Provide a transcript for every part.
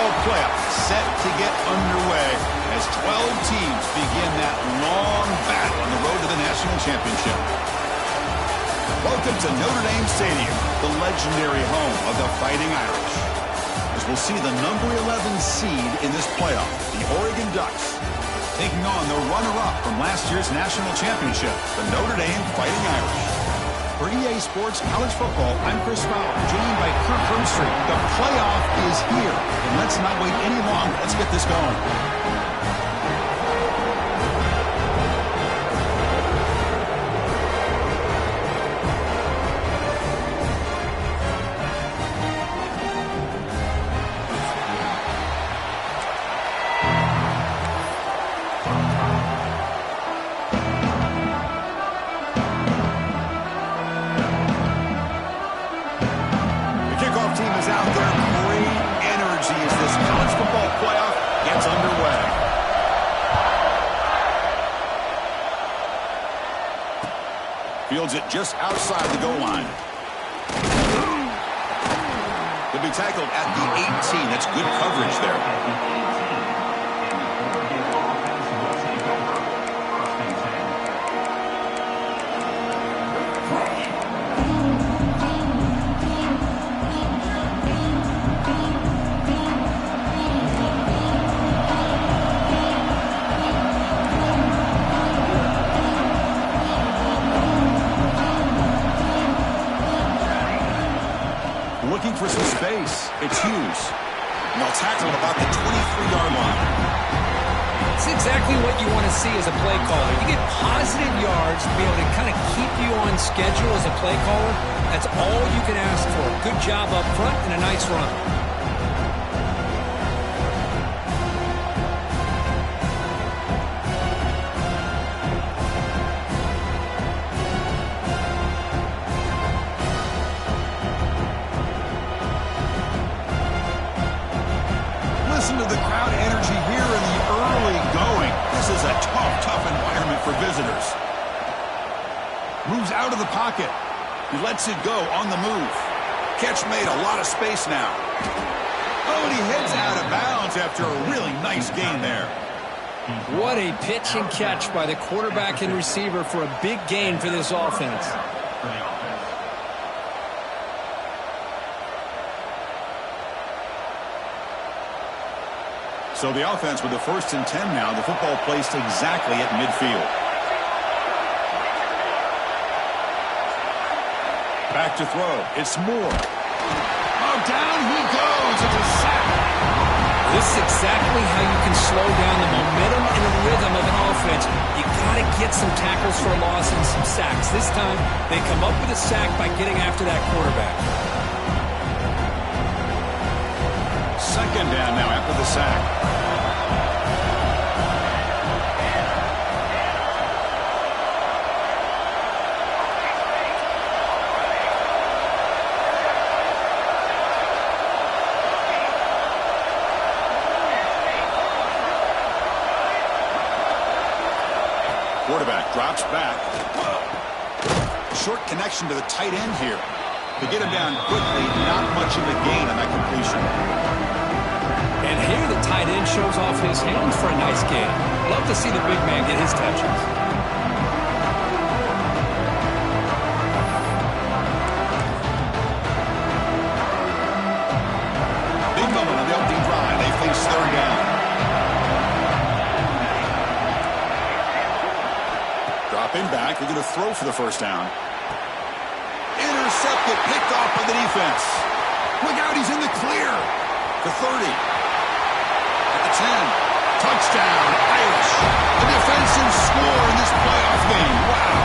football playoffs set to get underway as 12 teams begin that long battle on the road to the national championship. Welcome to Notre Dame Stadium, the legendary home of the Fighting Irish. As we'll see the number 11 seed in this playoff, the Oregon Ducks, taking on the runner-up from last year's national championship, the Notre Dame Fighting Irish. For EA Sports College Football, I'm Chris Fowler, joined by Kirk Herbstreit. The playoff is here, and let's not wait any longer. Let's get this going. Fields it just outside the goal line. He'll be tackled at the 18. That's good coverage there. Looking for some space. It's Hughes. And they'll tackle him about the 23-yard line. It's exactly what you want to see as a play caller. You get positive yards to be able to kind of keep you on schedule as a play caller. That's all you can ask for. Good job up front and a nice run. Listen to the crowd energy here in the early going. This is a tough environment for visitors. Moves out of the pocket. He lets it go on the move. Catch made, a lot of space now. Oh, and he heads out of bounds after a really nice gain there. What a pitch and catch by the quarterback and receiver for a big gain for this offense. So the offense with the 1st and 10 now. The football placed exactly at midfield. Back to throw. It's Moore. Oh, down he goes. It's a sack. This is exactly how you can slow down the momentum and the rhythm of an offense. You got to get some tackles for a loss and some sacks. This time, they come up with a sack by getting after that quarterback. Second down now after the sack. Quarterback drops back. Short connection to the tight end here. To get him down quickly, not much of a gain on that completion. And here the tight end shows off his hands for a nice gain. Love to see the big man get his touches. Big moment on the opening drive. They face third down. Dropping back. They're going to throw for the first down. Intercepted. Picked off by the defense. Look out. He's in the clear. The 30. At the 10. Touchdown. Irish. A defensive score in this playoff game. Wow.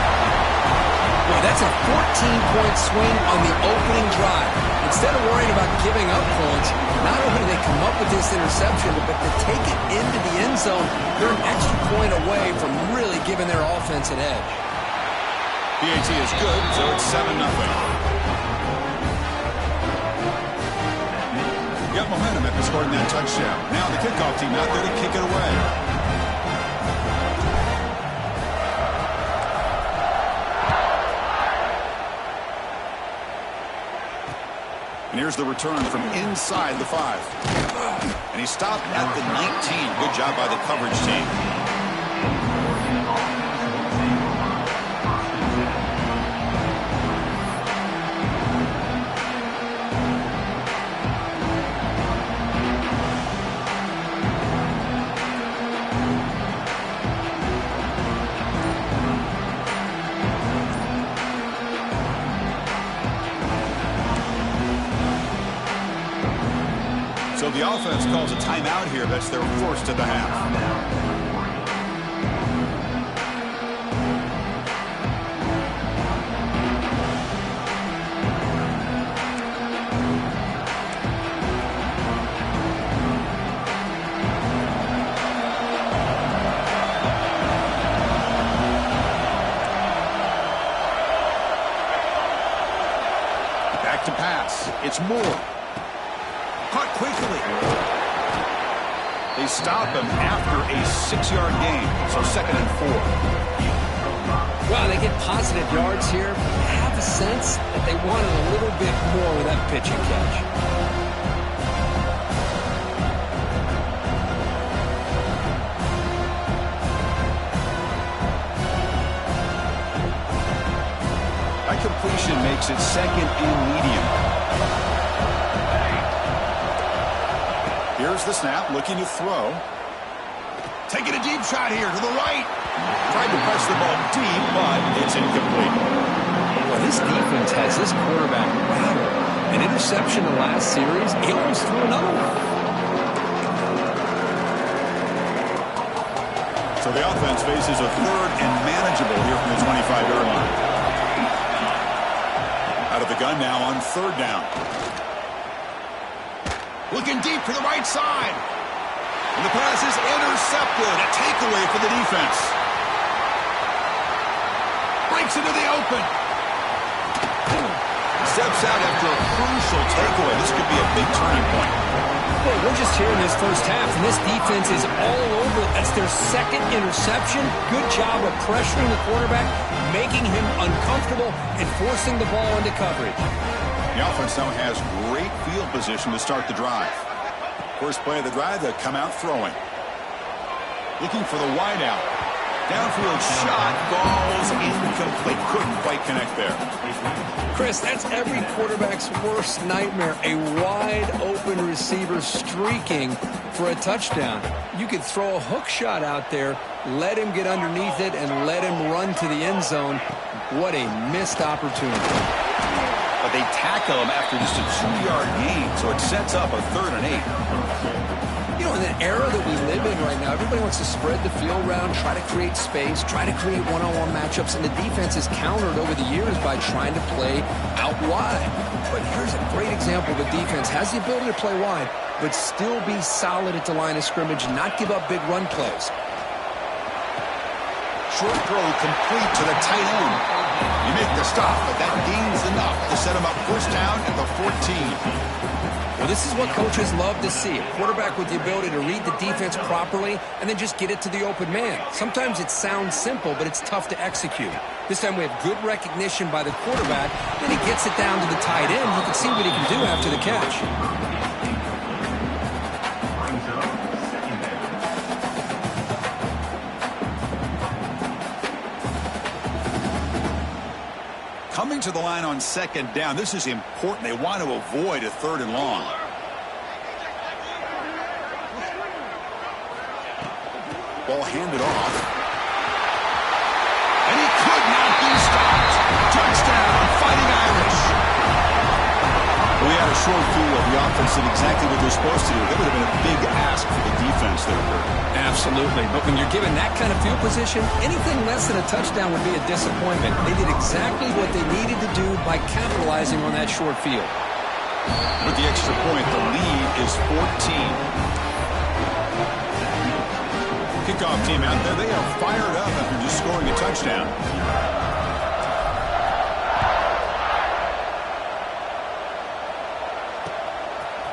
Well, that's a 14-point swing on the opening drive. Instead of worrying about giving up points, not only do they come up with this interception, but to take it into the end zone, they're an extra point away from really giving their offense an edge. PAT is good, so it's 7-0. Got momentum after scoring that touchdown. Now the kickoff team out there to kick it away. And here's the return from inside the 5. And he stopped at the 19. Good job by the coverage team. So the offense calls a timeout here. That's their first of the half. Back to pass. It's Moore. Caught quickly. They stop him after a 6-yard gain. So 2nd and 4. Well, they get positive yards here. I have a sense that they wanted a little bit more with that pitch and catch. That completion makes it 2nd and medium. Here's the snap, looking to throw. Taking a deep shot here to the right. Tried to press the ball deep, but it's incomplete. Well, this defense has this quarterback rattled. An interception in the last series. He almost threw another one. So the offense faces a 3rd and manageable here from the 25-yard line. Out of the gun now on 3rd down. Looking deep to the right side. And the pass is intercepted. A takeaway for the defense. Breaks into the open. Steps out after a crucial takeaway. This could be a big turning point. Well, we're just here in this first half, and this defense is all over it. That's their 2nd interception. Good job of pressuring the quarterback, making him uncomfortable, and forcing the ball into coverage. The offense now has great field position to start the drive. First play of the drive, they come out throwing. Looking for the wideout. Downfield shot, falls incomplete. Couldn't quite connect there. Chris, that's every quarterback's worst nightmare. A wide-open receiver streaking for a touchdown. You could throw a hook shot out there, let him get underneath it, and let him run to the end zone. What a missed opportunity. But they tackle him after just a 2-yard gain, so it sets up a 3rd and 8. You know, in the era that we live in right now, everybody wants to spread the field around, try to create space, try to create one-on-one matchups, and the defense is countered over the years by trying to play out wide. But here's a great example of a defense has the ability to play wide, but still be solid at the line of scrimmage, not give up big run plays. Short throw complete to the tight end. You make the stop, but that gains enough to set him up first down at the 14. Well, this is what coaches love to see. A quarterback with the ability to read the defense properly and then just get it to the open man. Sometimes it sounds simple, but it's tough to execute. This time we have good recognition by the quarterback. Then he gets it down to the tight end. You can see what he can do after the catch. Coming to the line on 2nd down. This is important. They want to avoid a 3rd and long. Ball handed off. And he could not be stopped. Touchdown, Fighting Irish. We had a short field of the offense did exactly what they're supposed to do. That would have been a big ask for the defense that occurred. Absolutely. But when you're given that kind of field position, anything less than a touchdown would be a disappointment. They did exactly what they needed to do by capitalizing on that short field. With the extra point, the lead is 14. Kickoff team out there, they are fired up after just scoring a touchdown.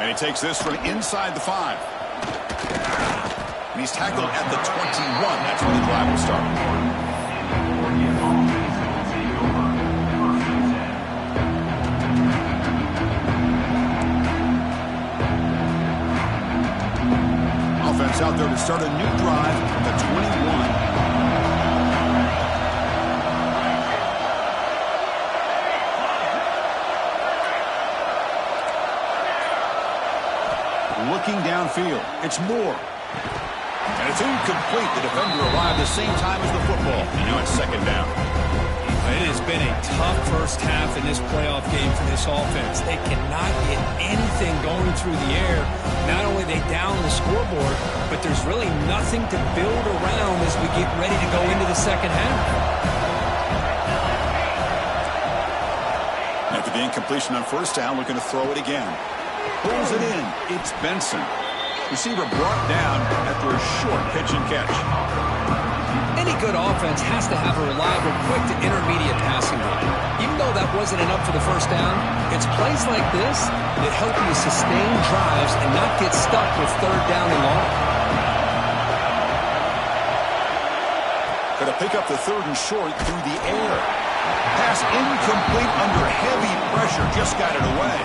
And he takes this from inside the 5. And he's tackled at the 21. That's where the drive will start. offense out there to start a new drive from the 21. Looking downfield, it's Moore. And it's incomplete. The defender arrived the same time as the football. And now it's second down. It has been a tough first half in this playoff game for this offense. They cannot get anything going through the air. Not only are they down the scoreboard, but there's really nothing to build around as we get ready to go into the second half. After the incompletion on first down, looking to throw it again. Pulls it in. It's Benson. Receiver brought down after a short pitch and catch. Any good offense has to have a reliable, quick to intermediate passing game. Even though that wasn't enough for the first down, it's plays like this that help you sustain drives and not get stuck with third down and long. Going to pick up the third and short through the air. Pass incomplete under heavy pressure. Just got it away.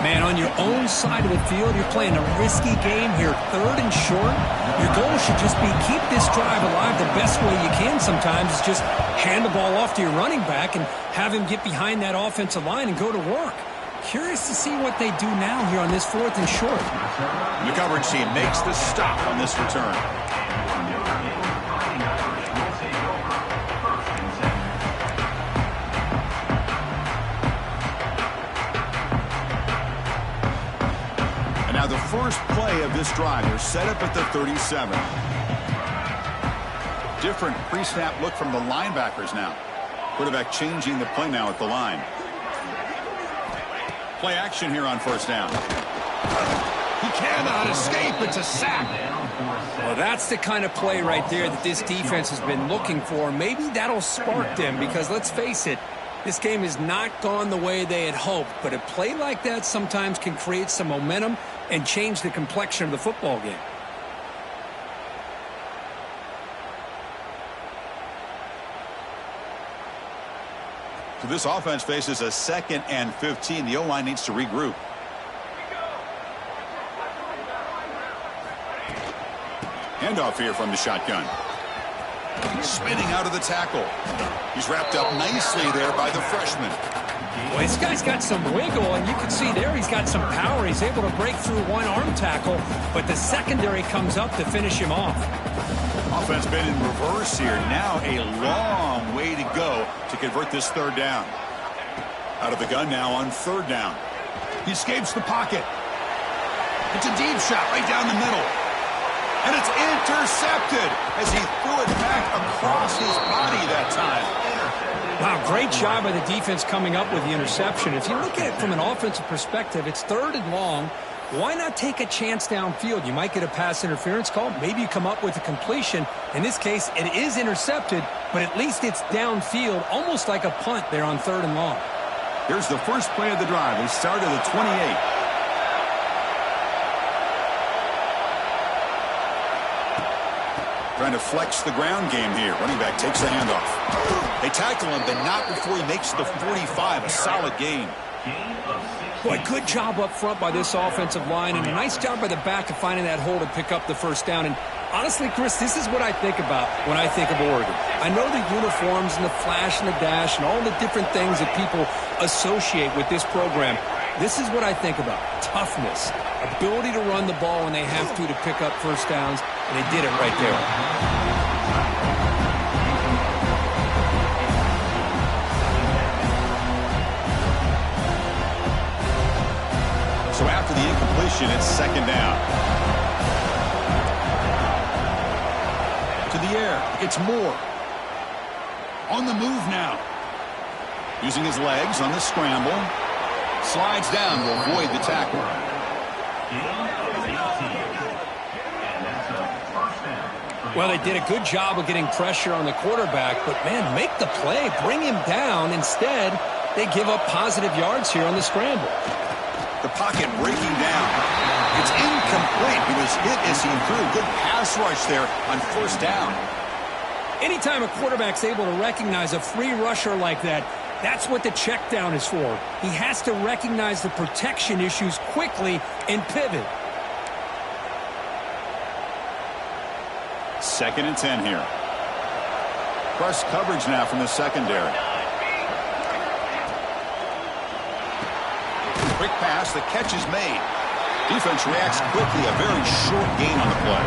Man, on your own side of the field, you're playing a risky game here, third and short. Your goal should just be keep this drive alive the best way you can sometimes is just hand the ball off to your running back and have him get behind that offensive line and go to work. Curious to see what they do now here on this fourth and short. The coverage team makes the stop on this return. Now the first play of this drive, they're set up at the 37. Different pre-snap look from the linebackers now. Quarterback changing the play now at the line. Play action here on first down. He cannot escape. It's a sack. Well, that's the kind of play right there that this defense has been looking for. Maybe that'll spark them because let's face it, this game has not gone the way they had hoped, but a play like that sometimes can create some momentum and change the complexion of the football game. So this offense faces a 2nd and 15. The O-line needs to regroup. Handoff here from the shotgun. Spinning out of the tackle. He's wrapped up nicely there by the freshman. Well, this guy's got some wiggle, and you can see there he's got some power. He's able to break through one arm tackle, but the secondary comes up to finish him off. Offense been in reverse here. Now a long way to go to convert this third down. Out of the gun now on third down. He escapes the pocket. It's a deep shot right down the middle. And it's intercepted as he threw it back across his body that time. Wow, great job by the defense coming up with the interception. If you look at it from an offensive perspective, it's third and long. Why not take a chance downfield? You might get a pass interference call. Maybe you come up with a completion. In this case, it is intercepted, but at least it's downfield, almost like a punt there on third and long. Here's the first play of the drive. They start at the 28. Trying to flex the ground game here. Running back takes the handoff. They tackle him, but not before he makes the 45. A solid gain. Boy, good job up front by this offensive line, and a nice job by the back of finding that hole to pick up the first down. And honestly, Chris, this is what I think about when I think of Oregon. I know the uniforms and the flash and the dash and all the different things that people associate with this program. This is what I think about. Toughness, ability to run the ball when they have to pick up first downs, and they did it right there. So after the incompletion, it's second down. To the air, it's Moore. On the move now. Using his legs on the scramble. Slides down to avoid the tackle. Well, they did a good job of getting pressure on the quarterback, but, man, make the play. Bring him down. Instead, they give up positive yards here on the scramble. The pocket breaking down. It's incomplete. He was hit as he threw. Good pass rush there on first down. Anytime a quarterback's able to recognize a free rusher like that, that's what the check down is for. He has to recognize the protection issues quickly and pivot. 2nd and 10 here. Press coverage now from the secondary. Quick pass. The catch is made. Defense reacts quickly. A very short gain on the play.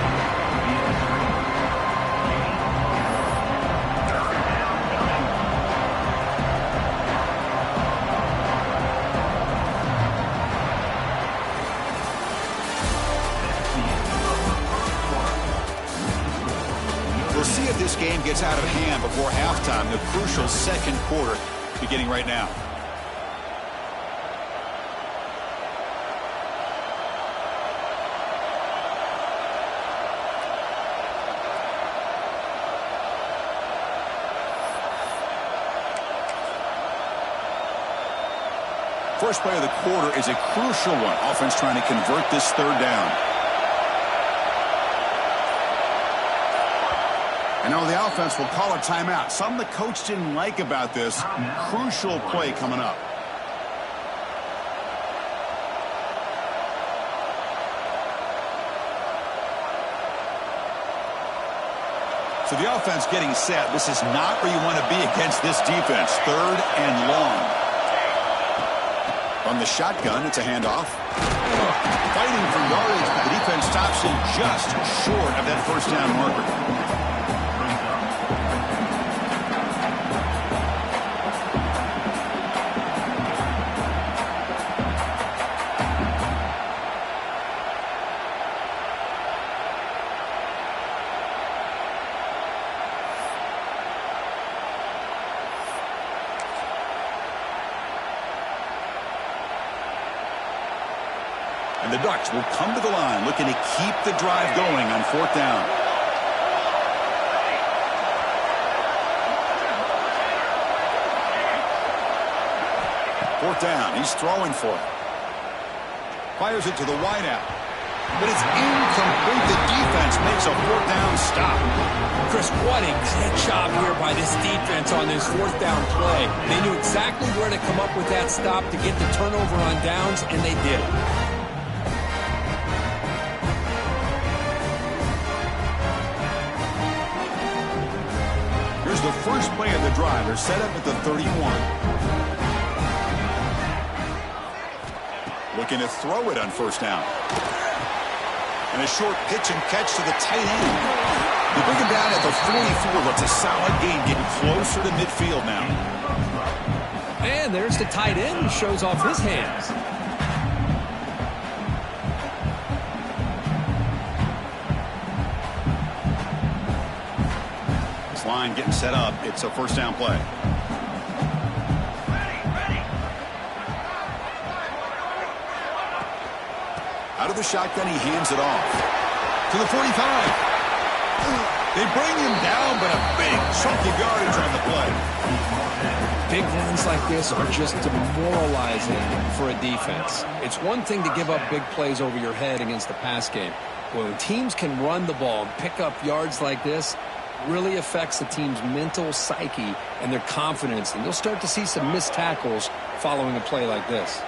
We'll see if this game gets out of hand before halftime. The crucial 2nd quarter beginning right now. First play of the quarter is a crucial one. Offense trying to convert this 3rd down. And now the offense will call a timeout. Something the coach didn't like about this. Crucial play coming up. So the offense getting set. This is not where you want to be against this defense. 3rd and long. From the shotgun, it's a handoff. Fighting for yardage, but the defense stops him just short of that 1st down marker. And the Ducks will come to the line looking to keep the drive going on 4th down. Fourth down. He's throwing for it. Fires it to the wideout. But it's incomplete. The defense makes a 4th down stop. Chris, what a great job here by this defense on this 4th down play. They knew exactly where to come up with that stop to get the turnover on downs, and they did it. Here's the first play of the drive. They're set up at the 31. Looking to throw it on 1st down. And a short pitch and catch to the tight end. They bring him down at the 44. That's a solid gain, getting closer to midfield now. And there's the tight end who shows off his hands. This line getting set up. It's a 1st down play. Out of the shotgun, he hands it off to the 45. They bring him down, but a big chunk of yardage on the play. Big runs like this are just demoralizing for a defense. It's one thing to give up big plays over your head against the pass game. When teams can run the ball and pick up yards like this, it really affects the team's mental psyche and their confidence. And you'll start to see some missed tackles following a play like this.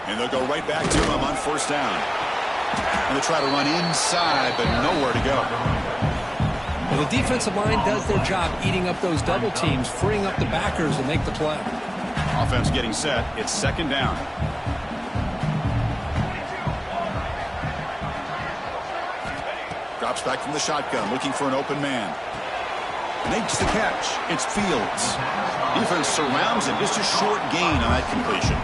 And they'll go right back to him on 1st down. And they'll try to run inside, but nowhere to go. Well, the defensive line does their job eating up those double teams, freeing up the backers to make the play. Offense getting set. It's 2nd down. Drops back from the shotgun, looking for an open man. Makes the catch. It's Fields. Defense surrounds him. Just a short gain on that completion.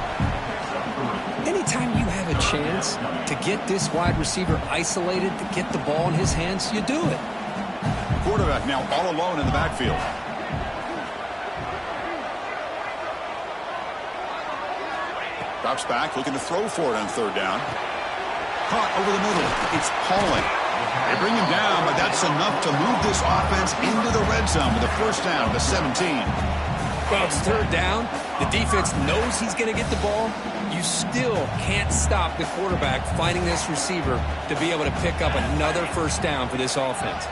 Anytime you have a chance to get this wide receiver isolated, to get the ball in his hands, you do it. Quarterback now all alone in the backfield. Drops back, looking to throw for it on 3rd down. Caught over the middle. It's Pauling. They bring him down, but that's enough to move this offense into the red zone with a 1st down, the 17. Well, it's 3rd down. The defense knows he's going to get the ball. You still can't stop the quarterback finding this receiver to be able to pick up another 1st down for this offense.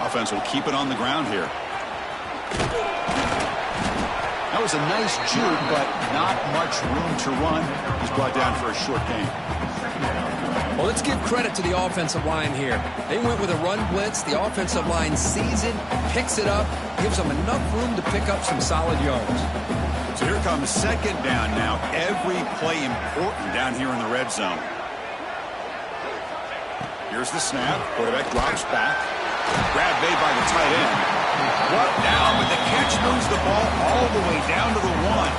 Offense will keep it on the ground here. That was a nice juke, but not much room to run. He's brought down for a short gain. Well, let's give credit to the offensive line here. They went with a run blitz. The offensive line sees it, picks it up, gives them enough room to pick up some solid yards. So here comes second down now. Every play important down here in the red zone. Here's the snap. Quarterback drops back. Grab made by the tight end. Brought down, but the catch moves the ball all the way down to the 1.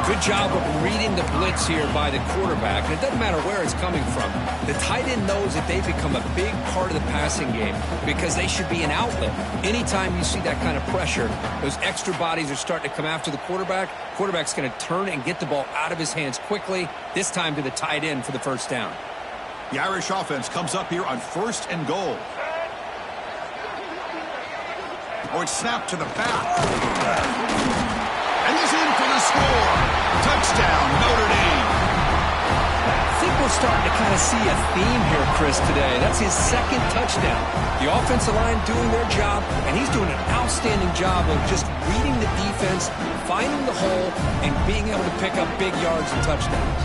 Good job of reading the blitz here by the quarterback. And it doesn't matter where it's coming from. The tight end knows that they've become a big part of the passing game because they should be an outlet. Anytime you see that kind of pressure, those extra bodies are starting to come after the quarterback. Quarterback's going to turn and get the ball out of his hands quickly, this time to the tight end for the first down. The Irish offense comes up here on 1st and goal. Or it's snapped to the back. And he's in for the score. Touchdown, Notre Dame. I think we're starting to kind of see a theme here, Chris, today. That's his second touchdown. The offensive line doing their job, and he's doing an outstanding job of just reading the defense, finding the hole, and being able to pick up big yards and touchdowns.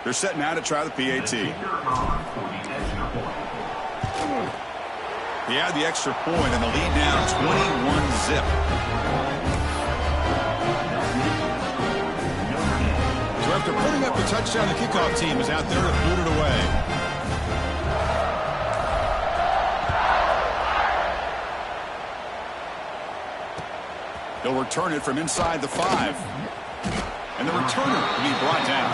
They're setting out to try the PAT. He had the extra point, and the lead now 21-zip. So after putting up the touchdown, the kickoff team is out there to boot it away. They'll return it from inside the 5. And the returner will be brought down.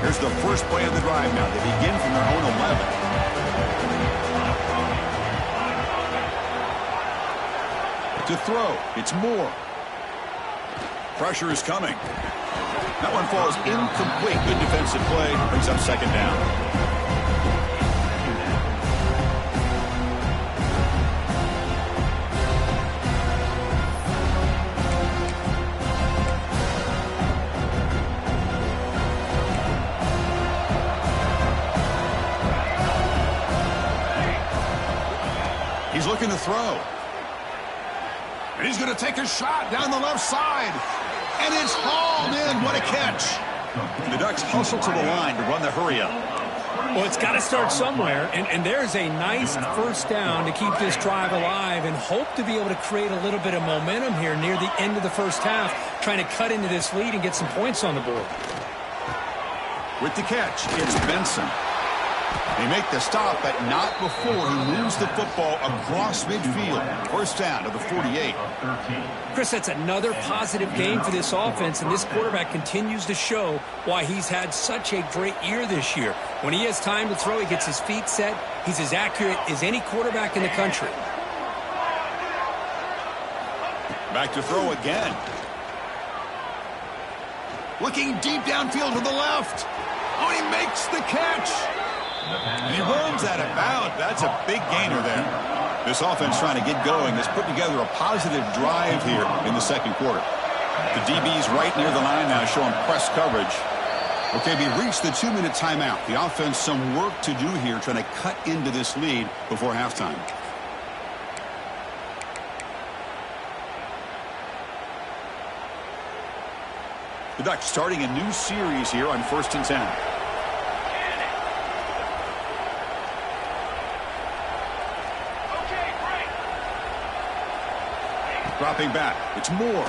Here's the first play of the drive now. They begin from their own 11. To throw, it's Moore. Pressure is coming. That one falls incomplete. Good defensive play. Brings up second down. He's looking to throw. And he's going to take a shot down the left side. And it's hauled in. What a catch. The Ducks hustle to the line to run the hurry up. Well, it's got to start somewhere. And there's a nice first down to keep this drive alive and hope to be able to create a little bit of momentum here near the end of the first half, trying to cut into this lead and get some points on the board. With the catch, it's Benson. They make the stop, but not before he moves the football across midfield. First down to the 48. Chris, that's another positive game for this offense, and this quarterback continues to show why he's had such a great year this year. When he has time to throw, he gets his feet set. He's as accurate as any quarterback in the country. Back to throw again. Looking deep downfield to the left. Oh, he makes the catch. And he runs out of bounds. That's a big gainer there. This offense trying to get going has put together a positive drive here in the second quarter. The DB's right near the line now showing press coverage. Okay, we reached the 2-minute timeout. The offense some work to do here trying to cut into this lead before halftime. The Ducks starting a new series here on 1st and 10. Dropping back. It's Moore.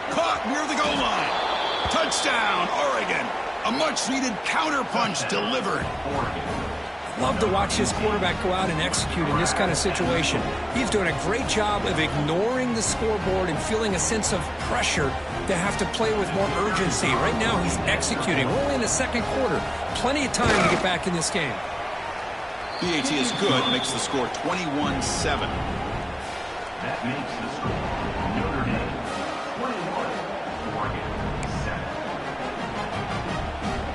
Caught near the goal line. Touchdown, Oregon. A much-needed counterpunch delivered. Love to watch this quarterback go out and execute in this kind of situation. He's doing a great job of ignoring the scoreboard and feeling a sense of pressure to have to play with more urgency. Right now, he's executing. We're only in the second quarter. Plenty of time to get back in this game. PAT is good. Makes the score 21-7. That makes the score Notre Dame 21, Oregon 7.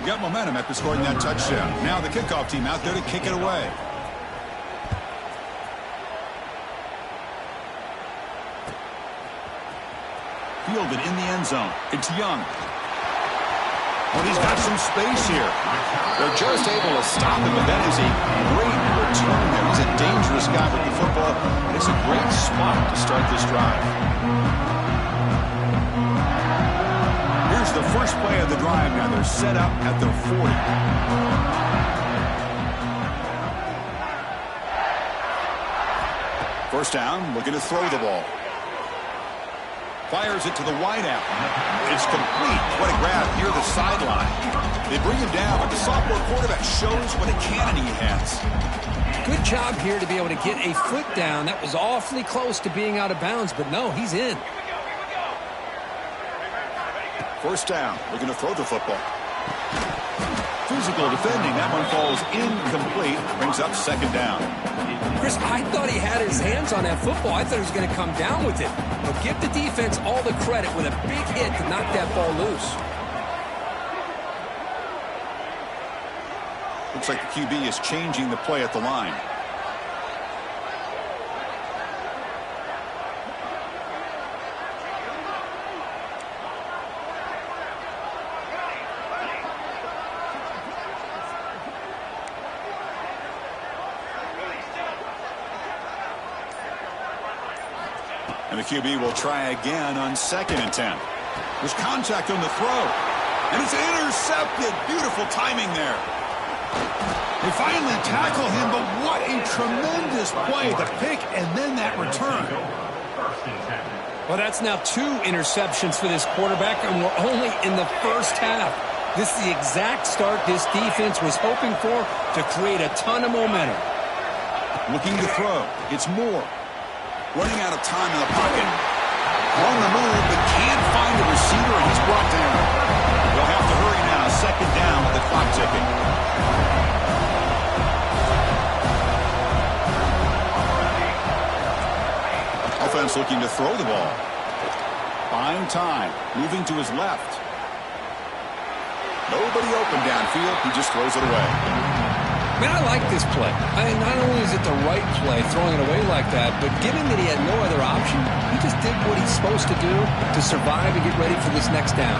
Got momentum after scoring that touchdown. Now the kickoff team out there to kick it away. Fielded in the end zone. It's Young. Well, he's got some space here. They're just able to stop him, and that is a great return there. He's a dangerous guy with the football, and it's a great spot to start this drive. Here's the first play of the drive now. They're set up at their 40. First down, looking to throw the ball. Fires it to the wideout. It's complete. What a grab near the sideline. They bring him down, but the sophomore quarterback shows what a cannon he has. Good job here to be able to get a foot down. That was awfully close to being out of bounds, but no, he's in. First down, looking to throw the football. Physical defending. That one falls incomplete. Brings up second down. Chris, I thought he had his hands on that football. I thought he was going to come down with it. But give the defense all the credit with a big hit to knock that ball loose. Looks like the QB is changing the play at the line. And the QB will try again on 2nd and 10. There's contact on the throw. And it's intercepted. Beautiful timing there. They finally tackle him, but what a tremendous play. The pick and then that return. Well, that's now 2 interceptions for this quarterback, and we're only in the first half. This is the exact start this defense was hoping for to create a ton of momentum. Looking to throw. It's Moore. Running out of time in the pocket. On the move, but can't find the receiver, and he's brought down. They'll have to hurry now. 2nd down with the clock ticking. Offense looking to throw the ball. Buying time. Moving to his left. Nobody open downfield. He just throws it away. Man, I like this play. Not only is it the right play, throwing it away like that, but given that he had no other option, he just did what he's supposed to do to survive and get ready for this next down.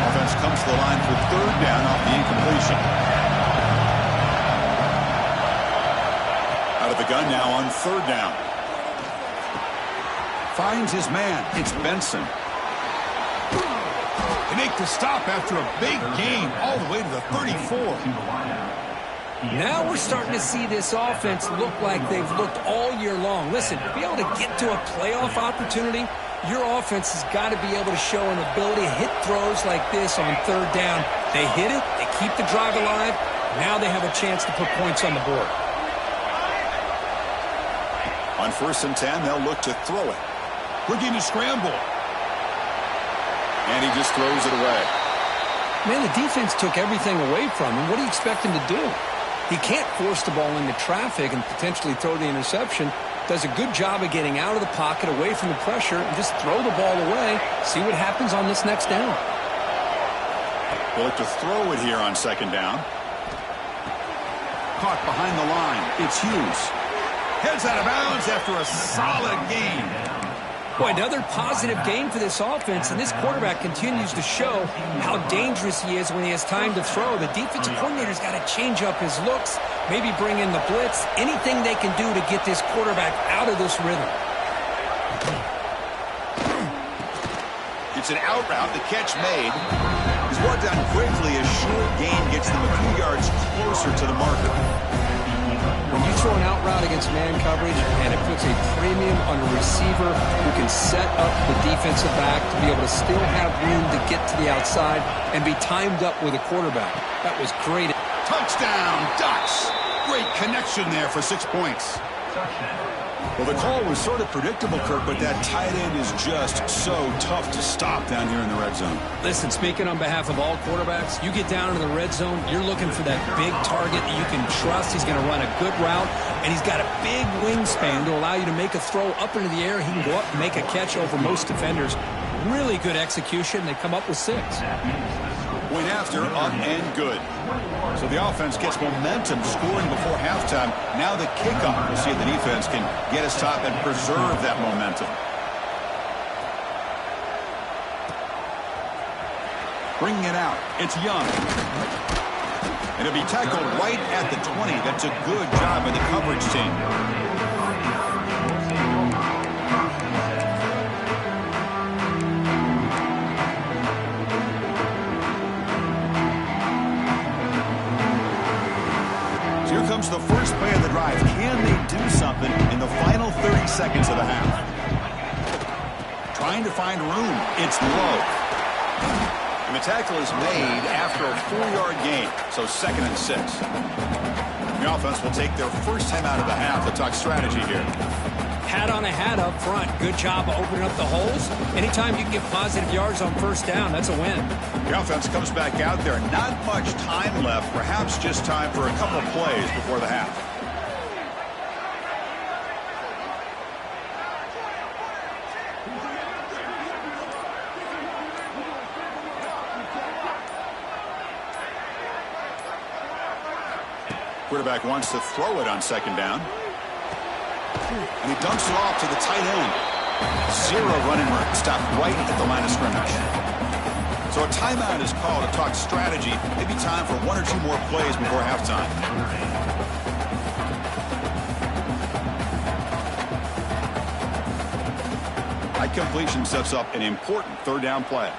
Offense comes to the line for 3rd down off the incompletion. Out of the gun now on 3rd down. Finds his man. It's Benson. They make the stop after a big gain all the way to the 34. Now we're starting to see this offense look like they've looked all year long. Listen, to be able to get to a playoff opportunity, your offense has got to be able to show an ability to hit throws like this on 3rd down. They hit it, they keep the drive alive, now they have a chance to put points on the board. On 1st and 10, they'll look to throw it. Looking to scramble. And he just throws it away. Man, the defense took everything away from him. What do you expect him to do? He can't force the ball into traffic and potentially throw the interception. Does a good job of getting out of the pocket, away from the pressure, and just throw the ball away. See what happens on this next down. They'll look to throw it here on 2nd down. Caught behind the line. It's Hughes. Heads out of bounds after a solid gain. Boy, another positive game for this offense, and this quarterback continues to show how dangerous he is when he has time to throw. The defensive coordinator's got to change up his looks, maybe bring in the blitz, anything they can do to get this quarterback out of this rhythm. It's an out route, the catch made. He's brought down quickly. A short gain gets them a few yards closer to the marker. When you throw an out route against man coverage, and it puts a premium on a receiver who can set up the defensive back to be able to still have room to get to the outside and be timed up with a quarterback. That was great. Touchdown, Ducks. Great connection there for 6 points. Well, the call was sort of predictable, Kirk, but that tight end is just so tough to stop down here in the red zone. Listen, speaking on behalf of all quarterbacks, you get down in the red zone, you're looking for that big target that you can trust. He's going to run a good route, and he's got a big wingspan to allow you to make a throw up into the air. He can go up and make a catch over most defenders. Really good execution. They come up with 6. Point after, up and good. So the offense gets momentum scoring before halftime. Now the kickoff. We'll see if the defense can get a stop and preserve that momentum. Bringing it out. It's Young. And it'll be tackled right at the 20. That's a good job by the coverage team. So here comes the first play of the drive. Can they do something in the final 30 seconds of the half? Trying to find room. It's low. And the tackle is made after a 4-yard gain, so 2nd and 6. The offense will take their first time out of the half to talk strategy here. Hat on a hat up front. Good job of opening up the holes. Anytime you can get positive yards on first down, that's a win. The offense comes back out there. Not much time left, perhaps just time for a couple plays before the half. Quarterback wants to throw it on 2nd down. And he dumps it off to the tight end. 0 running room. Stopped right at the line of scrimmage. So a timeout is called to talk strategy. Maybe time for 1 or 2 more plays before halftime. High completion sets up an important 3rd down play.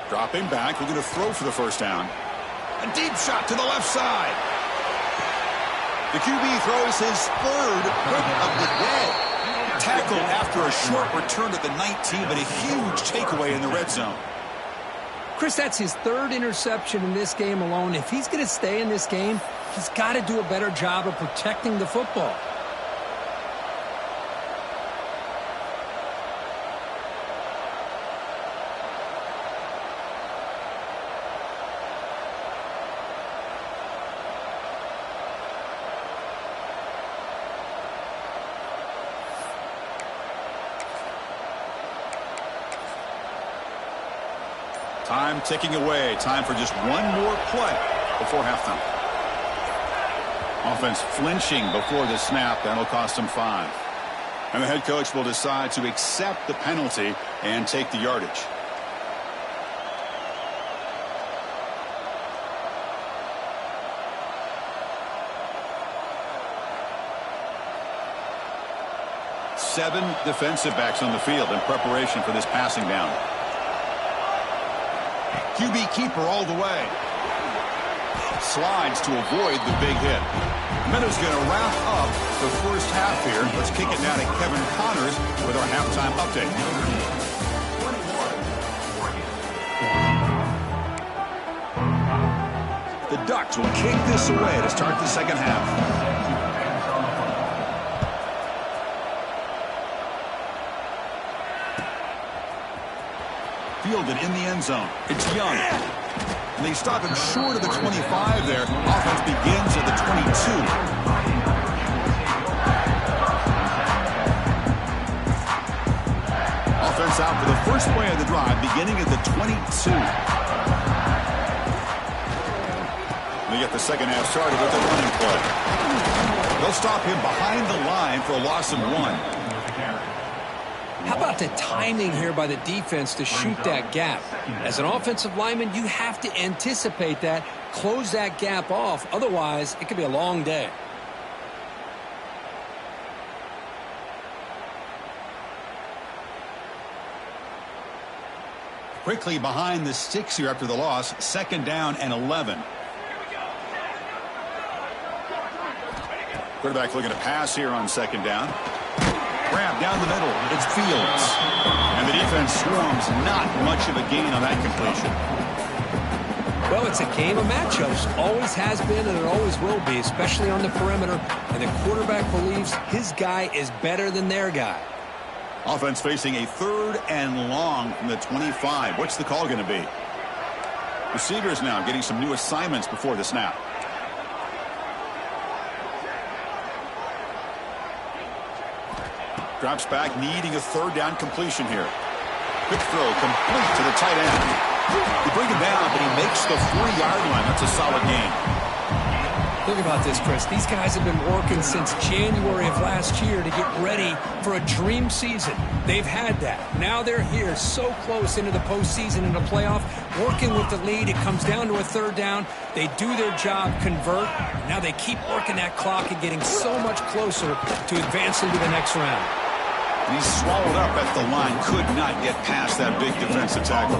Dropping back, looking to throw for the first down. A deep shot to the left side. The QB throws his 3rd hit of the day. Tackled after a short return to the 19, but a huge takeaway in the red zone. Chris, that's his 3rd interception in this game alone. If he's going to stay in this game, he's got to do a better job of protecting the football. Time ticking away. Time for just 1 more play before halftime. Offense flinching before the snap. That'll cost them 5. And the head coach will decide to accept the penalty and take the yardage. Seven defensive backs on the field in preparation for this passing down. QB keeper all the way. Slides to avoid the big hit. Meadows going to wrap up the first half here. Let's kick it now to Kevin Connors with our halftime update. The Ducks will kick this away to start the second half. Fielded in the end zone. It's Young. And they stop him short of the 25 there. Offense begins at the 22. Offense out for the first play of the drive, beginning at the 22. They get the second half started with a running play. They'll stop him behind the line for a loss of 1. How about the timing here by the defense to shoot that gap? As an offensive lineman, you have to anticipate that, close that gap off. Otherwise, it could be a long day. Quickly behind the sticks here after the loss. 2nd down and 11. Quarterback looking to pass here on 2nd down. Grab down the middle. It's Fields. And the defense swarms. Not much of a gain on that completion. Well, it's a game of matchups. Always has been and it always will be, especially on the perimeter. And the quarterback believes his guy is better than their guy. Offense facing a 3rd and long from the 25. What's the call going to be? Receivers now getting some new assignments before the snap. Drops back, needing a third down completion here. Quick throw, complete to the tight end. They bring him down, but he makes the 4-yard line. That's a solid gain. Think about this, Chris. These guys have been working since January of last year to get ready for a dream season. They've had that. Now they're here so close into the postseason and the playoff, working with the lead. It comes down to a third down. They do their job, convert. Now they keep working that clock and getting so much closer to advancing to the next round. And he's swallowed up at the line. Could not get past that big defensive tackle.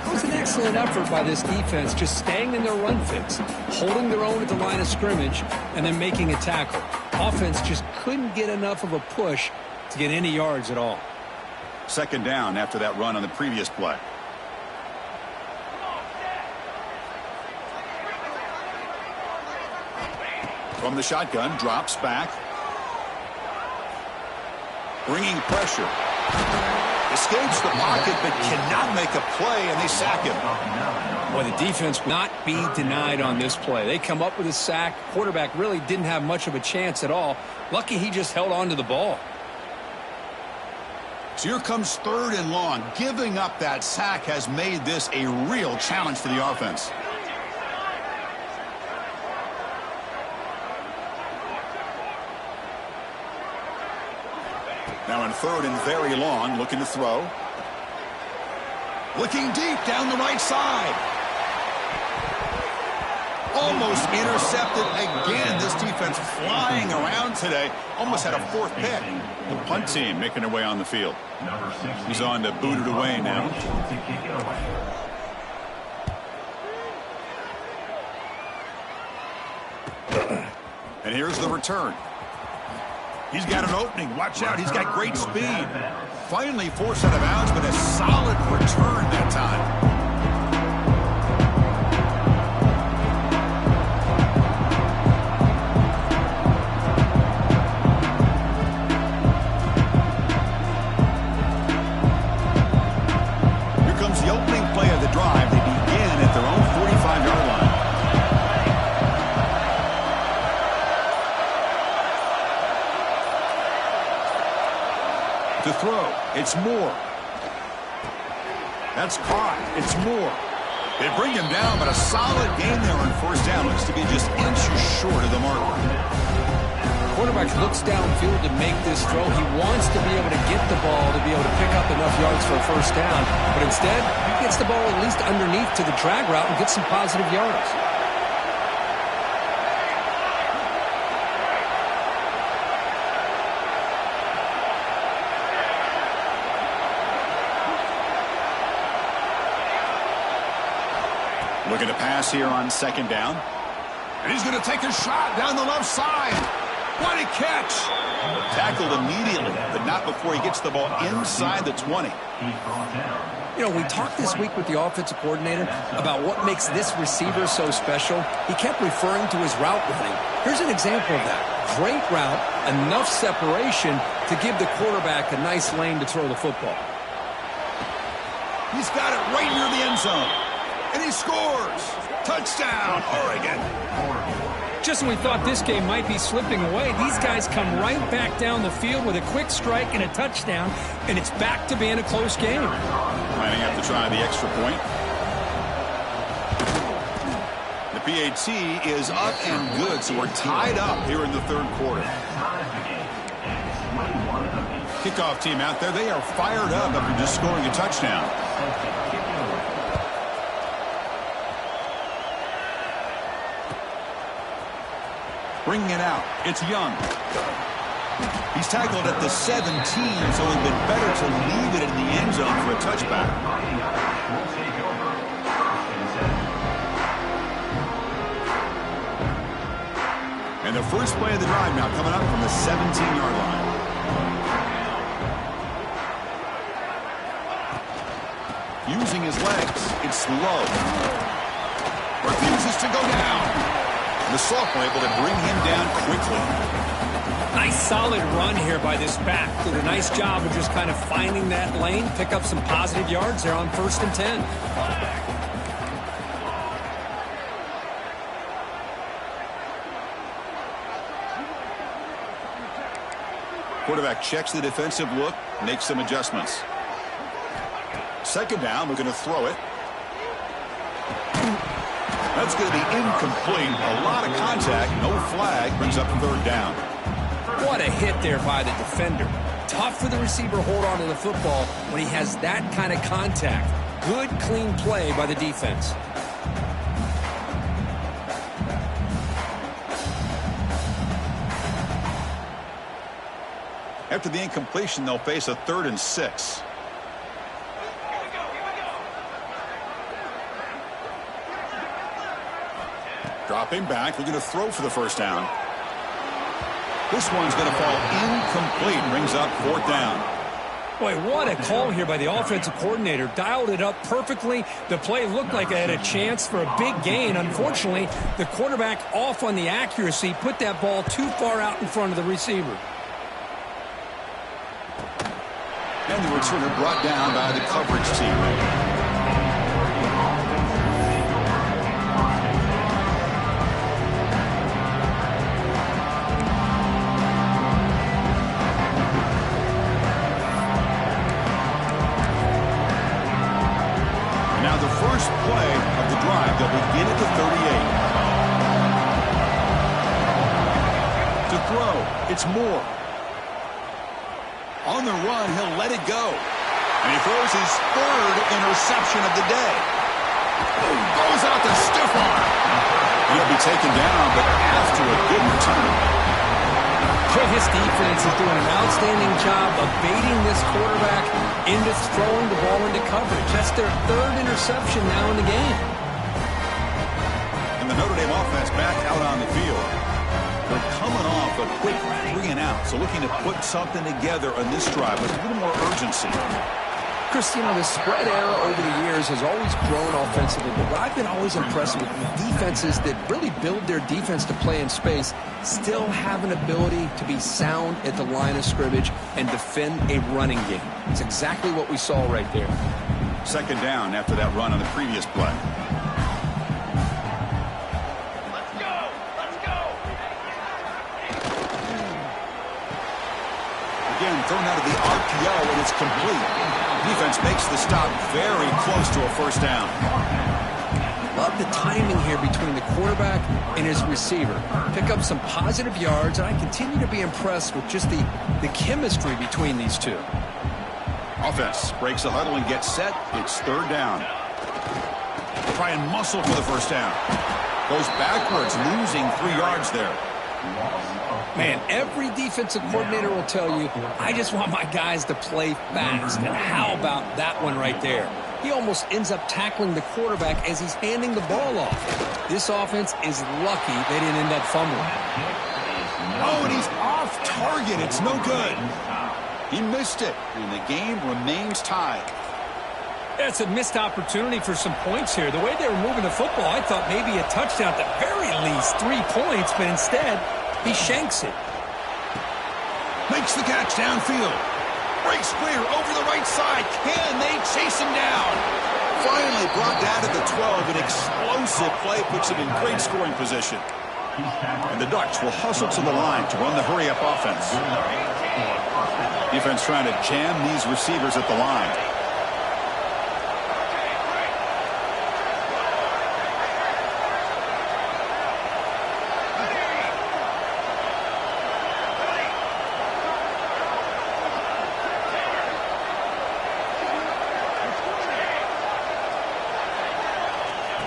It was an excellent effort by this defense, just staying in their run fits, holding their own at the line of scrimmage, and then making a tackle. Offense just couldn't get enough of a push to get any yards at all. Second down after that run on the previous play. From the shotgun, drops back. Bringing pressure. Escapes the pocket, but cannot make a play, and they sack him. Well, the defense will not be denied on this play. They come up with a sack. Quarterback really didn't have much of a chance at all. Lucky he just held on to the ball. So here comes 3rd and long. Giving up that sack has made this a real challenge for the offense. Now in 3rd and very long, looking to throw. Looking deep down the right side. Almost intercepted again. This defense flying around today. Almost had a 4th pick. The punt team making their way on the field. He's on to boot it away now. And here's the return. He's got an opening. Watch out. He's got great speed. Finally forced out of bounds, but a solid return that time. Here comes the opening play of the drive. They begin at their own 45-yard line. To throw, it's Moore. That's caught. It's Moore. They bring him down, but a solid gain there on 1st down. Looks to be just inches short of the mark. Quarterback looks downfield to make this throw. He wants to be able to get the ball to be able to pick up enough yards for a 1st down, but instead, he gets the ball at least underneath to the drag route and gets some positive yards. Looking to pass here on 2nd down. And he's going to take a shot down the left side. What a catch! Tackled immediately, but not before he gets the ball inside the 20. You know, we talked this week with the offensive coordinator about what makes this receiver so special. He kept referring to his route running. Here's an example of that. Great route, enough separation to give the quarterback a nice lane to throw the football. He's got it right near the end zone. And he scores! Touchdown, Oregon! Just when we thought this game might be slipping away, these guys come right back down the field with a quick strike and a touchdown, and it's back to being a close game. Lining up to try the extra point. The PAT is up and good, so we're tied up here in the 3rd quarter. Kickoff team out there, they are fired up after just scoring a touchdown. Bringing it out, it's Young. He's tackled at the 17, so it would have been better to leave it in the end zone for a touchback. And the first play of the drive now coming up from the 17-yard line. Using his legs, it's low. Refuses to go down. The sophomore able to bring him down quickly. Nice solid run here by this back. Did a nice job of just kind of finding that lane, pick up some positive yards there on 1st and 10. Quarterback checks the defensive look, makes some adjustments. Second down, we're going to throw it. That's going to be incomplete. A lot of contact, no flag, brings up third down. What a hit there by the defender. Tough for the receiver to hold on to the football when he has that kind of contact. Good, clean play by the defense. After the incompletion, they'll face a 3rd and 6. Dropping back, they're going to throw for the first down. This one's going to fall incomplete, brings up 4th down. Boy, what a call here by the offensive coordinator. Dialed it up perfectly. The play looked like it had a chance for a big gain. Unfortunately, the quarterback off on the accuracy, put that ball too far out in front of the receiver. And the returner brought down by the coverage team. First play of the drive. They'll begin at the 38. To throw, it's Moore. On the run, he'll let it go. And he throws his 3rd interception of the day. Goes out the stiff arm. He'll be taken down, but after a good return. His defense is doing an outstanding job of baiting this quarterback into throwing the ball into coverage. That's their 3rd interception now in the game. And the Notre Dame offense back out on the field. They're coming off a quick 3 and out, so looking to put something together on this drive with a little more urgency. Chris, you know, the spread era over the years has always grown offensively, but what I've been always impressed with defenses that really build their defense to play in space still have an ability to be sound at the line of scrimmage and defend a running game. It's exactly what we saw right there. Second down after that run on the previous play. Let's go! Let's go! Again, thrown out of the RPO, and it's complete. Defense makes the stop very close to a first down. Love the timing here between the quarterback and his receiver. Pick up some positive yards, and I continue to be impressed with just the chemistry between these two. Offense breaks the huddle and gets set. It's 3rd down. Try and muscle for the first down. Goes backwards, losing 3 yards there. Man, every defensive coordinator will tell you, I just want my guys to play fast. And how about that one right there? He almost ends up tackling the quarterback as he's handing the ball off. This offense is lucky they didn't end up fumbling. Oh, and he's off target. It's no good. He missed it, and the game remains tied. That's a missed opportunity for some points here. The way they were moving the football, I thought maybe a touchdown, at the very least 3 points, but instead, he shanks it. Makes the catch downfield. Breaks clear over the right side. Can they chase him down? Finally brought down at the 12. An explosive play puts him in great scoring position. And the Ducks will hustle to the line to run the hurry-up offense. Defense trying to jam these receivers at the line.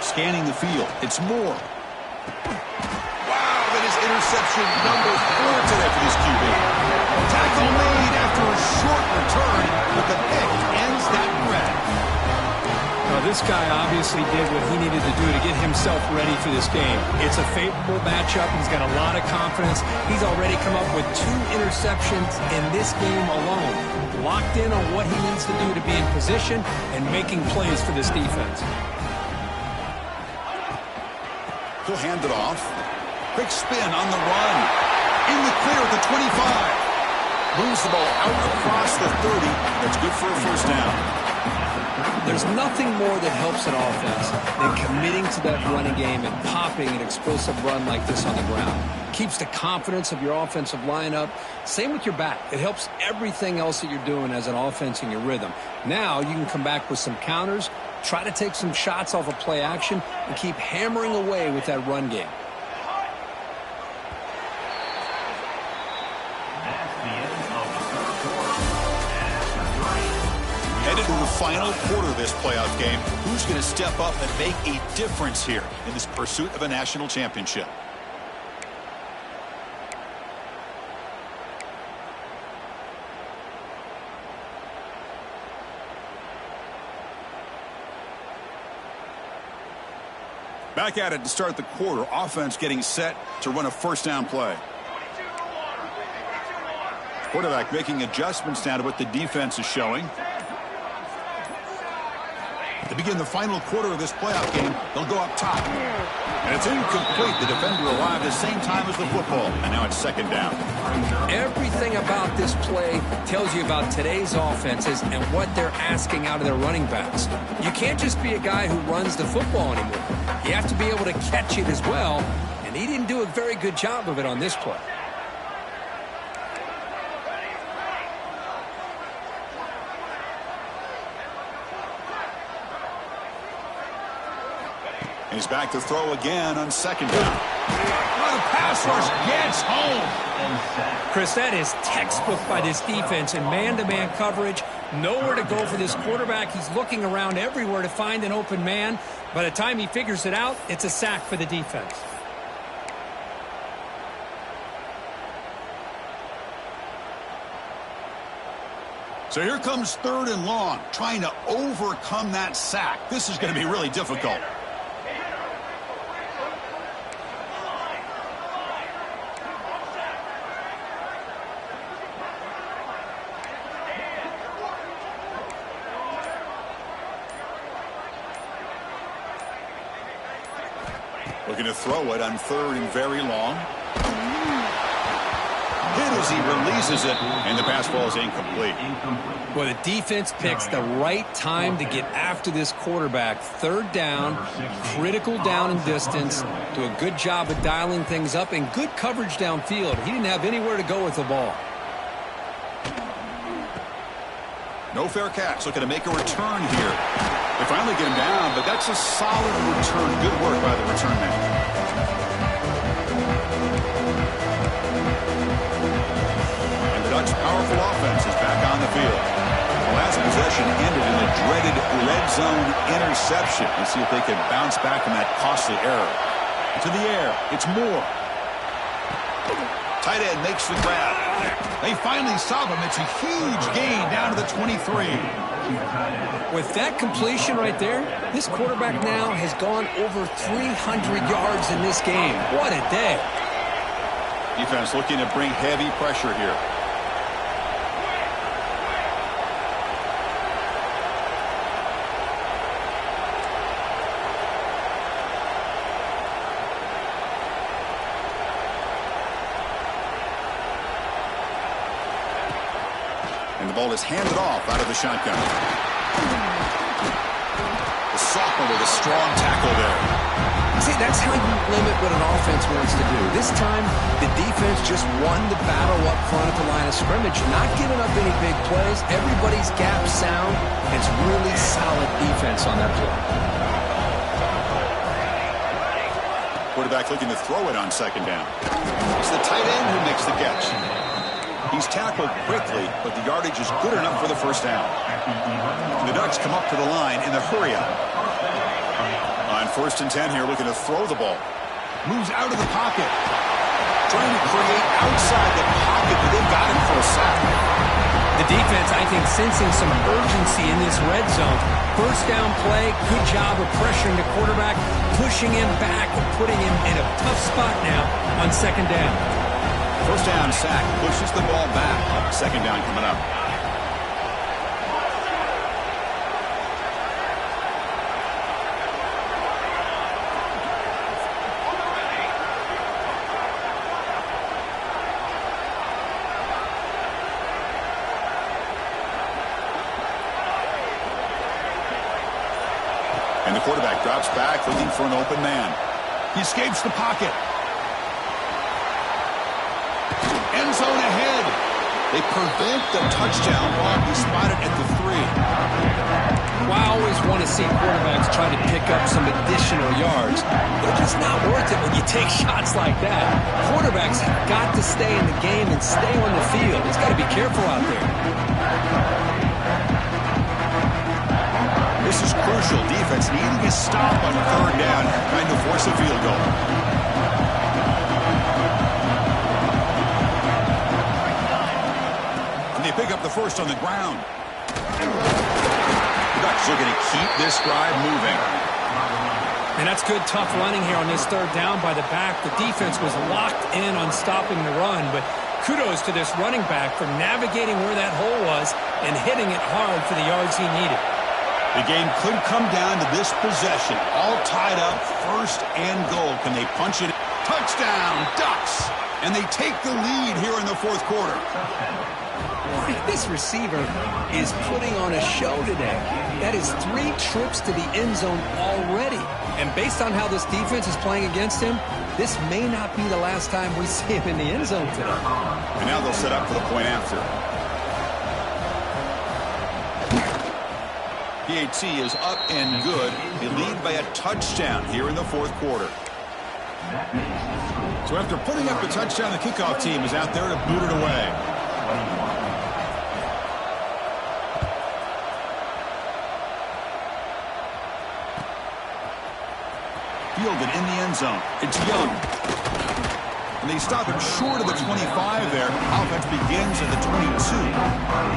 Scanning the field. It's Moore. Wow, that is interception number 4 today for this QB. Tackle made after a short return, but the pick ends that threat. Now, this guy obviously did what he needed to do to get himself ready for this game. It's a favorable matchup. He's got a lot of confidence. He's already come up with 2 interceptions in this game alone. Locked in on what he needs to do to be in position and making plays for this defense. He'll hand it off. Quick spin on the run. In the clear at the 25. Moves the ball out across the 30. That's good for a first down. There's nothing more that helps an offense than committing to that running game and popping an explosive run like this on the ground. Keeps the confidence of your offensive line up. Same with your back. It helps everything else that you're doing as an offense in your rhythm. Now you can come back with some counters, try to take some shots off of play action, and keep hammering away with that run game. Headed to the final quarter of this playoff game. Who's going to step up and make a difference here in this pursuit of a national championship? Back at it to start the quarter. Offense getting set to run a first down play. Quarterback making adjustments now to what the defense is showing. To begin the final quarter of this playoff game, they'll go up top. And it's incomplete. The defender arrived at the same time as the football. And now it's second down. Everything about this play tells you about today's offenses and what they're asking out of their running backs. You can't just be a guy who runs the football anymore. You have to be able to catch it as well. And he didn't do a very good job of it on this play. He's back to throw again on second down. The pass rush gets home. Chris, that is textbook by this defense in man-to-man coverage. Nowhere to go for this quarterback. He's looking around everywhere to find an open man. By the time he figures it out, it's a sack for the defense. So here comes third and long, trying to overcome that sack. This is going to be really difficult. Looking to throw it on third and very long. Hit as he releases it, and the pass ball is incomplete. Well, the defense picks the right time to get after this quarterback. Third down, critical down and distance. Do a good job of dialing things up and good coverage downfield. He didn't have anywhere to go with the ball. No fair catch. Looking to make a return here. They finally get him down, but that's a solid return. Good work by the return man. And the Ducks' powerful offense is back on the field. The last possession ended in a dreaded red zone interception. Let's see if they can bounce back from that costly error. To the air. It's Moore. Tight end makes the grab. They finally stop him. It's a huge gain down to the 23. With that completion right there, this quarterback now has gone over 300 yards in this game. What a day. Defense looking to bring heavy pressure here. And the ball is handed off out of the shotgun. The sophomore with a strong tackle there. See, that's how you limit what an offense wants to do. This time, the defense just won the battle up front at the line of scrimmage, not giving up any big plays. Everybody's gap sound. It's really solid defense on that play. Quarterback looking to throw it on second down. It's the tight end who makes the catch. He's tackled quickly, but the yardage is good enough for the first down. The Ducks come up to the line in the hurry-up. On first and 10 here, looking to throw the ball. Moves out of the pocket. Trying to create outside the pocket, but they've got him for a sack. The defense, I think, sensing some urgency in this red zone. First down play, good job of pressuring the quarterback, pushing him back and putting him in a tough spot now on second down. First down sack pushes the ball back. Second down coming up. the quarterback drops back looking for an open man. He escapes the pocket. End zone ahead. They prevent the touchdown while he spotted at the 3. Well, I always want to see quarterbacks try to pick up some additional yards. They're just not worth it when you take shots like that. Quarterbacks have got to stay in the game and stay on the field. He's got to be careful out there. This is crucial. Defense needing a stop on 3rd down, trying to force a field goal. And they pick up the first on the ground. The Ducks are going to keep this drive moving. And that's good, tough running here on this 3rd down by the back. The defense was locked in on stopping the run, but kudos to this running back for navigating where that hole was and hitting it hard for the yards he needed. The game could come down to this possession. All tied up, 1st and goal. Can they punch it? Touchdown, Ducks! And they take the lead here in the 4th quarter. This receiver is putting on a show today. That is 3 trips to the end zone already. And based on how this defense is playing against him, this may not be the last time we see him in the end zone today. And now they'll set up for the point after. PAT is up and good. They lead by a touchdown here in the 4th quarter. So after putting up the touchdown, the kickoff team is out there to boot it away. Fielded in the end zone. It's Young. And they stop him short of the 25 there. Offense begins at the 22.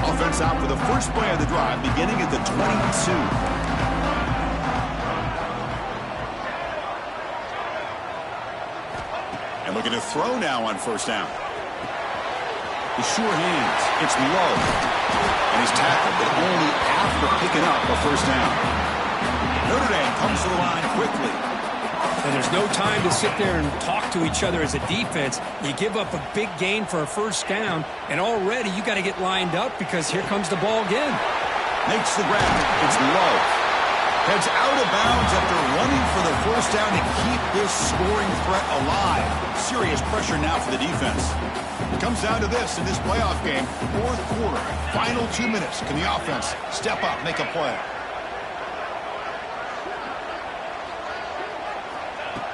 Offense out for the first play of the drive, beginning at the 22. And looking to throw now on 1st down. The sure hands. It's low. And he's tackled, but only after picking up a 1st down. Notre Dame comes to the line quickly. And there's no time to sit there and talk to each other as a defense. You give up a big gain for a 1st down, and already you got to get lined up because here comes the ball again. Makes the grab. It's low. Heads out of bounds after running for the 1st down to keep this scoring threat alive. Serious pressure now for the defense. It comes down to this in this playoff game. 4th quarter, final 2 minutes. Can the offense step up, make a play?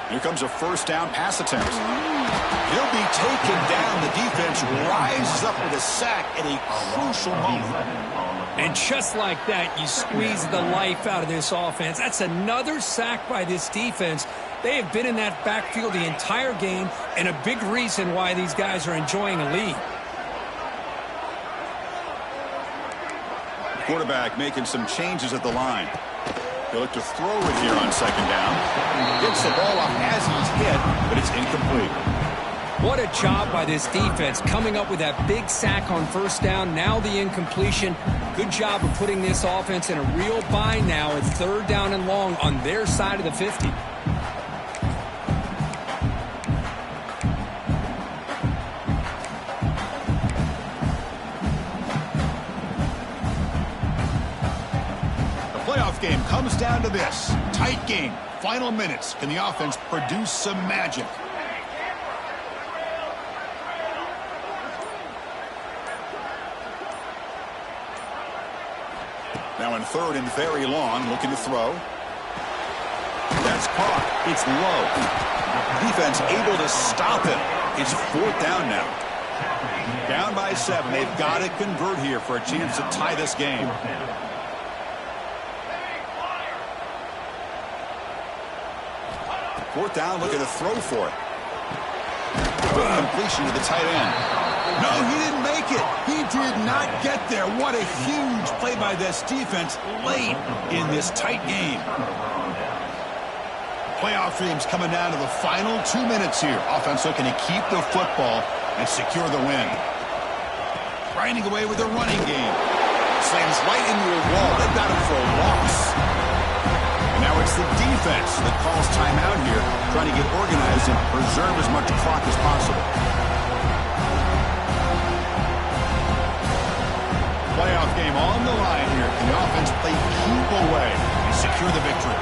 Here comes a 1st down pass attempt. He'll be taken down. The defense rises up with a sack at a crucial moment. And just like that, you squeeze the life out of this offense. That's another sack by this defense. They have been in that backfield the entire game, and a big reason why these guys are enjoying a lead. Quarterback making some changes at the line. He'll look to throw it here on 2nd down. Gets the ball off as he's hit, but it's incomplete. What a job by this defense coming up with that big sack on 1st down. Now the incompletion. Good job of putting this offense in a real bind now at 3rd down and long on their side of the 50. Game comes down to this. Tight game. Final minutes. Can the offense produce some magic? Now in 3rd and very long, looking to throw. That's caught. It's low. Defense able to stop it. It's 4th down now. Down by 7. They've got to convert here for a chance to tie this game. 4th down, looking to throw for it. Good completion to the tight end. No, he didn't make it. He did not get there. What a huge play by this defense late in this tight game. Playoff dreams coming down to the final 2 minutes here. Offense looking to keep the football and secure the win. Grinding away with their running game. Slams right into a wall. They've got him for a loss. And now it's the defense defense that calls timeout here, trying to get organized and preserve as much clock as possible. Playoff game on the line here. Can the offense play keep away and secure the victory?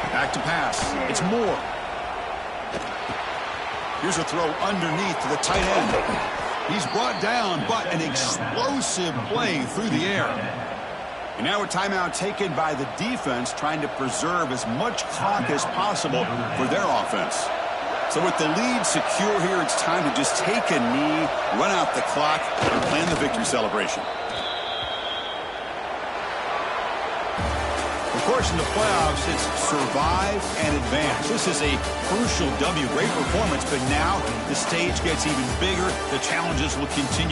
Back to pass. It's Moore. Here's a throw underneath to the tight end. He's brought down, but an explosive play through the air. And now a timeout taken by the defense, trying to preserve as much clock as possible for their offense. So with the lead secure here, it's time to just take a knee, run out the clock, and plan the victory celebration. Of course, in the playoffs, it's survive and advance. This is a crucial W. Great performance, but now the stage gets even bigger. The challenges will continue.